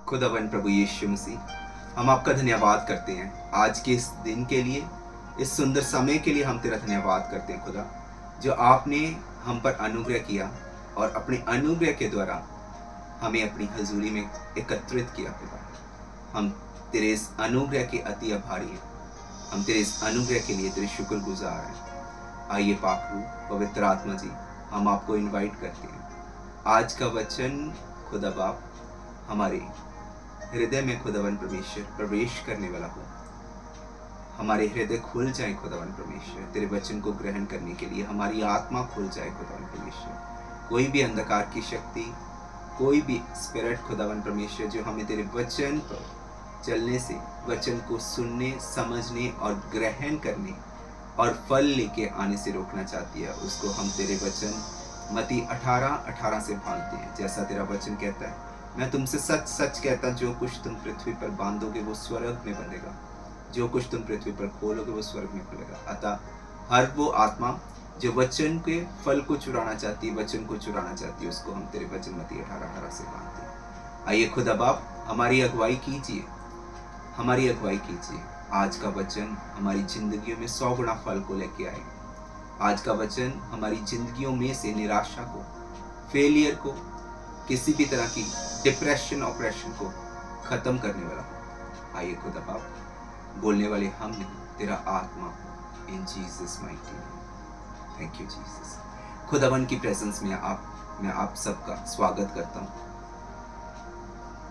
खुदावन प्रभु यीशु मसीह, हम आपका धन्यवाद करते हैं आज के इस दिन के लिए, इस सुंदर समय के लिए। हम तेरा धन्यवाद करते हैं खुदा, जो आपने हम पर अनुग्रह किया और अपने अनुग्रह के द्वारा हमें अपनी हजूरी में एकत्रित किया। खुदा, हम तेरे इस अनुग्रह के अति आभारी हैं। हम तेरे इस अनुग्रह के लिए तेरे शुक्रगुजार हैं। आइए पाक रूह पवित्र आत्मा जी, हम आपको इनवाइट करते हैं। आज का वचन खुदा बाप हमारे हृदय में खुदावन परमेश्वर प्रवेश करने वाला हो। हमारे हृदय खुल जाए खुदावन परमेश्वर तेरे वचन को ग्रहण करने के लिए। हमारी आत्मा खुल जाए खुदावन परमेश्वर। कोई भी अंधकार की शक्ति, कोई भी स्पिरिट खुदावन परमेश्वर जो हमें तेरे वचन पर चलने से, वचन को सुनने, समझने और ग्रहण करने और फल लेके आने से रोकना चाहती है, उसको हम तेरे वचन मत्ती 18:18 से भांजते हैं। जैसा तेरा वचन कहता है, मैं तुमसे सच सच कहता, जो कुछ तुम पृथ्वी पर बांधोगे वो स्वर्ग में बंधेगा, जो कुछ तुम पृथ्वी पर खोलोगे वो स्वर्ग में खुलेगा। अतः हर वो आत्मा जो वचन के फल को चुराना चाहती है, वचन को चुराना चाहती है, उसको हम तेरे वचन मत्ती 18:18 से बांधते हैं। आइए खुदा बाप, हमारी अगुवाई कीजिए, हमारी अगुवाई कीजिए। आज का वचन हमारी जिंदगियों में 100 गुना फल को लेके आए। आज का वचन हमारी जिंदगियों में से निराशा को, फेलियर को, किसी भी तरह की डिप्रेशन, ऑपरेशन को खत्म करने वाला हो। आइए खुदा बाप, बोलने वाले हम नहीं, तेरा आत्मा हो। इन Jesus mighty name, thank you Jesus. खुदावन की प्रेजेंस में मैं आप सबका स्वागत करता हूँ।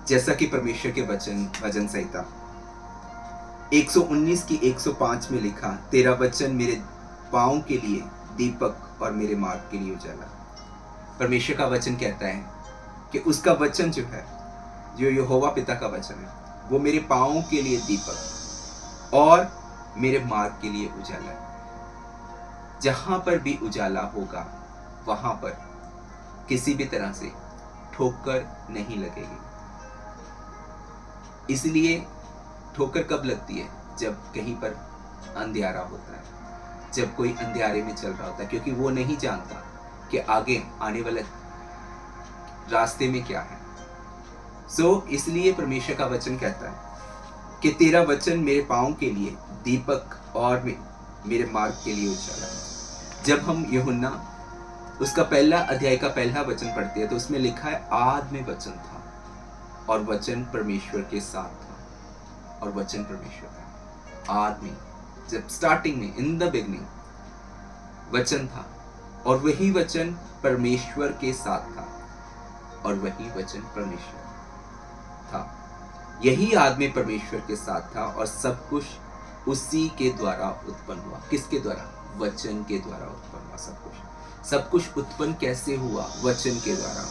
जैसा कि परमेश्वर के वचन संहिता 119 की 105 में लिखा, तेरा वचन मेरे पाँव के लिए दीपक और मेरे मार्ग के लिए उजाला। परमेश्वर का वचन कहता है कि उसका वचन जो है, जो यहोवा पिता का वचन है, वो मेरे पाँव के लिए दीपक और मेरे मार्ग के लिए उजाला है। जहां पर भी उजाला होगा वहां पर किसी भी तरह से ठोकर नहीं लगेगी। इसलिए ठोकर कब लगती है? जब कहीं पर अंधियारा होता है, जब कोई अंधियारे में चल रहा होता है, क्योंकि वो नहीं जानता कि आगे आने वाले रास्ते में क्या है। इसलिए परमेश्वर का वचन कहता है कि तेरा वचन मेरे पाँव के लिए दीपक और मेरे मार्ग के लिए उजाला है। जब हम यूहन्ना उसका पहला अध्याय का पहला वचन पढ़ते हैं तो उसमें लिखा है, आद में वचन था और वचन परमेश्वर के साथ था और वचन परमेश्वर था। आद में, जब स्टार्टिंग में, इन द बिगनिंग वचन था और वही वचन परमेश्वर के साथ था और वही वचन परमेश्वर था। यही आद में परमेश्वर के साथ था और सब कुछ उसी के द्वारा उत्पन्न हुआ। किसके द्वारा? वचन के द्वारा उत्पन्न हुआ सब कुछ उत्पन्न कैसे हुआ? वचन के द्वारा।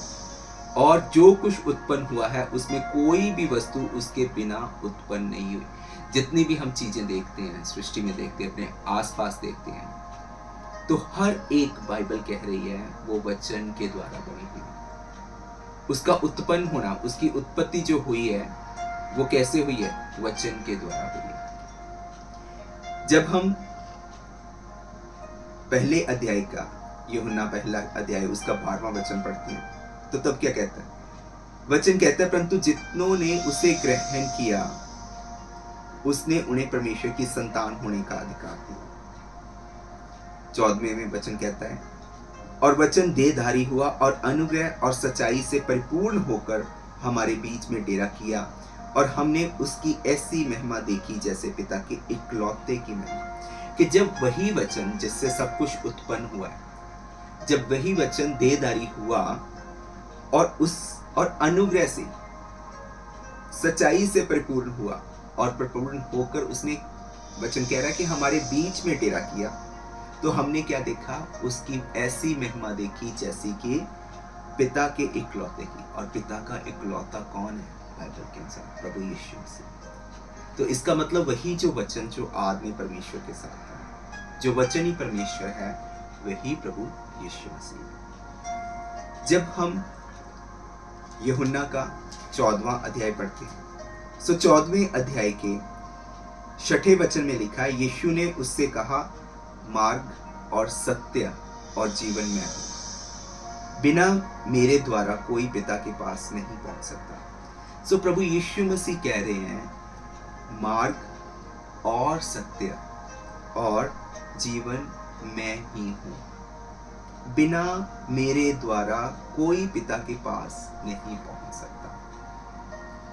और जो कुछ उत्पन्न हुआ है उसमें कोई भी वस्तु उसके बिना उत्पन्न नहीं हुई। जितनी भी हम चीजें देखते हैं, सृष्टि में देखते हैं, अपने आसपास देखते हैं, तो हर एक बाइबल कह रही है वो वचन के द्वारा बनी हुई। उसका उत्पन्न होना, उसकी उत्पत्ति जो हुई है वो कैसे हुई है? वचन के द्वारा हुई है। जब हम पहले अध्याय का, यूहन्ना पहला अध्याय उसका 12वां वचन पढ़ते हैं तो तब क्या कहता है? वचन कहता है, परंतु जितनों ने उसे ग्रहण किया उसने उन्हें परमेश्वर की संतान होने का अधिकार दिया। 14वें में वचन कहता है, और वचन देहधारी हुआ और अनुग्रह और सच्चाई से परिपूर्ण होकर हमारे बीच में डेरा किया और हमने उसकी ऐसी महिमा देखी जैसे पिता के इकलौते की महिमा। कि जब वही वचन जिससे सब कुछ उत्पन्न हुआ है, जब वही वचन देहधारी हुआ और अनुग्रह से, सच्चाई से परिपूर्ण हुआ और परिपूर्ण होकर उसने, वचन कह रहा है कि हमारे बीच में डेरा किया, तो हमने क्या देखा? उसकी ऐसी महिमा देखी जैसी कि पिता के इकलौते की। और पिता का इकलौता कौन है बाइबल के अनुसार? प्रभु यीशु मसीह। तो इसका मतलब वही जो वचन जो आदि में परमेश्वर के साथ था, जो वचन ही परमेश्वर है, वही प्रभु यीशु मसीह। जब हम यूहन्ना का 14वां अध्याय पढ़ते हैं, तो 14वें अध्याय के 6ठे वचन में लिखा है, यीशु ने उससे कहा, मार्ग और सत्य और जीवन मैं हूं, बिना मेरे द्वारा कोई पिता के पास नहीं पहुंच सकता। सो प्रभु यीशु मसीह कह रहे हैं, मार्ग और सत्य और जीवन मैं ही हूं, बिना मेरे द्वारा कोई पिता के पास नहीं पहुंच सकता।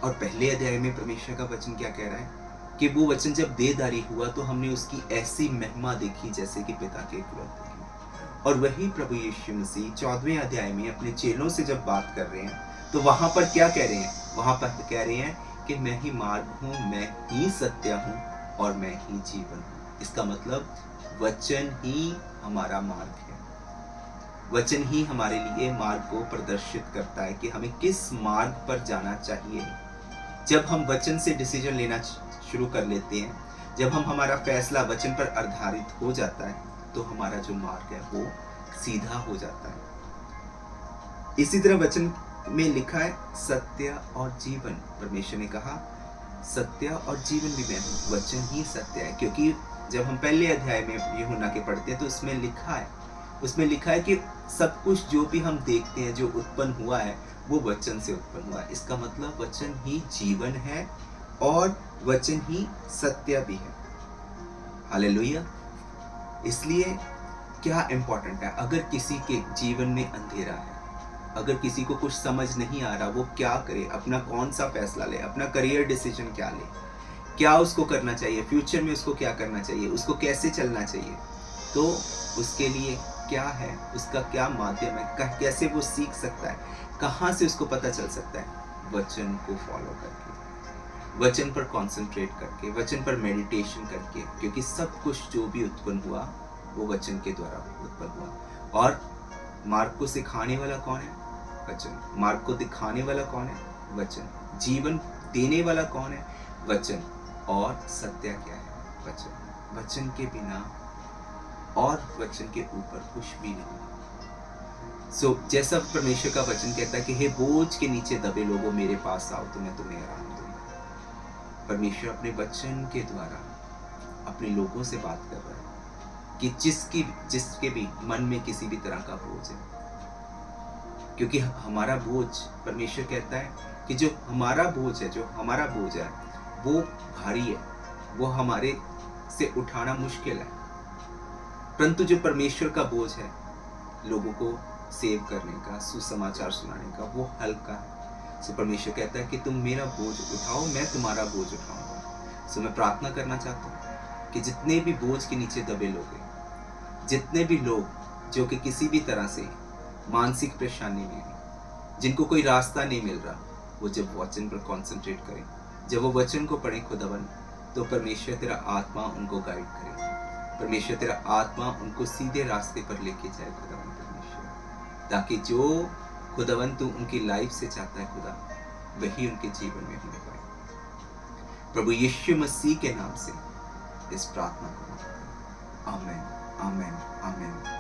और पहले अध्याय में परमेश्वर का वचन क्या कह रहा है कि वो वचन जब देहधारी हुआ तो हमने उसकी ऐसी महिमा देखी जैसे कि पिता के इकलौते की। और वही प्रभु यीशु मसीह 14वें अध्याय में अपने चेलों से जब बात कर रहे हैं तो वहां पर क्या कह रहे हैं? वहां पर कह रहे हैं कि मैं ही मार्ग हूं, मैं ही सत्य हूं और मैं ही जीवन हूं। इसका मतलब वचन ही हमारा मार्ग है, वचन ही हमारे लिए मार्ग को प्रदर्शित करता है कि हमें किस मार्ग पर जाना चाहिए। जब हम वचन से डिसीजन लेना शुरू कर लेते हैं, जब हमारा फैसला वचन पर आधारित हो जाता है, तो हमारा जो मार्ग है वो सीधा हो जाता है। इसी तरह वचन में लिखा है सत्य और जीवन। परमेश्वर ने कहा सत्य और जीवन भी मैं हूं, वचन ही सत्य है। क्योंकि जब हम पहले अध्याय में यूहन्ना के पढ़ते हैं तो उसमें लिखा है कि सब कुछ जो भी हम देखते हैं जो उत्पन्न हुआ है वो वचन से उत्पन्न हुआ है। इसका मतलब वचन ही जीवन है और वचन ही सत्य भी है। हालेलुया। इसलिए क्या इंपॉर्टेंट है, अगर किसी के जीवन में अंधेरा है, अगर किसी को कुछ समझ नहीं आ रहा वो क्या करे, अपना कौन सा फैसला ले, अपना करियर डिसीजन क्या ले, क्या उसको करना चाहिए, फ्यूचर में उसको क्या करना चाहिए, उसको कैसे चलना चाहिए, तो उसके लिए क्या है, उसका क्या माध्यम है, कैसे वो सीख सकता है, कहाँ से उसको पता चल सकता है? वचन को फॉलो करके, वचन पर कॉन्सेंट्रेट करके, वचन पर मेडिटेशन करके। क्योंकि सब कुछ जो भी उत्पन्न हुआ वो वचन के द्वारा उत्पन्न हुआ। और मार्ग को सिखाने वाला कौन है? वचन। मार्ग को दिखाने वाला कौन है? वचन। जीवन देने वाला कौन है? वचन। और सत्य क्या है? वचन। वचन के बिना और वचन के ऊपर कुछ भी नहीं। जैसा परमेश्वर का वचन कहता है कि हे बोझ के नीचे दबे लोगों मेरे पास आओ तो मैं तुम्हें आराम दूंगा। परमेश्वर अपने वचन के द्वारा अपने लोगों से बात कर रहा है कि जिसके भी मन में किसी भी तरह का बोझ है, क्योंकि हमारा बोझ, परमेश्वर कहता है कि जो हमारा बोझ है वो भारी है, वो हमारे से उठाना मुश्किल है। परंतु जो परमेश्वर का बोझ है, लोगों को सेव करने का, सुसमाचार सुनाने का, वो हल्का है। सो परमेश्वर कहता है कि तुम मेरा बोझ उठाओ, मैं तुम्हारा बोझ उठाऊंगा। सो मैं प्रार्थना करना चाहता हूँ कि जितने भी बोझ के नीचे दबे लोग हैं, जितने भी लोग जो कि किसी भी तरह से मानसिक परेशानी में हैं, जिनको कोई रास्ता नहीं मिल रहा, वो जब वचन पर कॉन्सेंट्रेट करें, जब वो वचन को पढ़ें खुदावन, तो परमेश्वर तेरा आत्मा उनको गाइड करे, परमेश्वर तेरा आत्मा उनको सीधे रास्ते पर लेके जाए खुदावन परमेश्वर, ताकि जो खुदावन तू उनकी लाइफ से चाहता है खुदा, वही उनके जीवन में होने पाए। प्रभु यीशु मसीह के नाम से इस प्रार्थना को आमीन, आमीन, आमीन।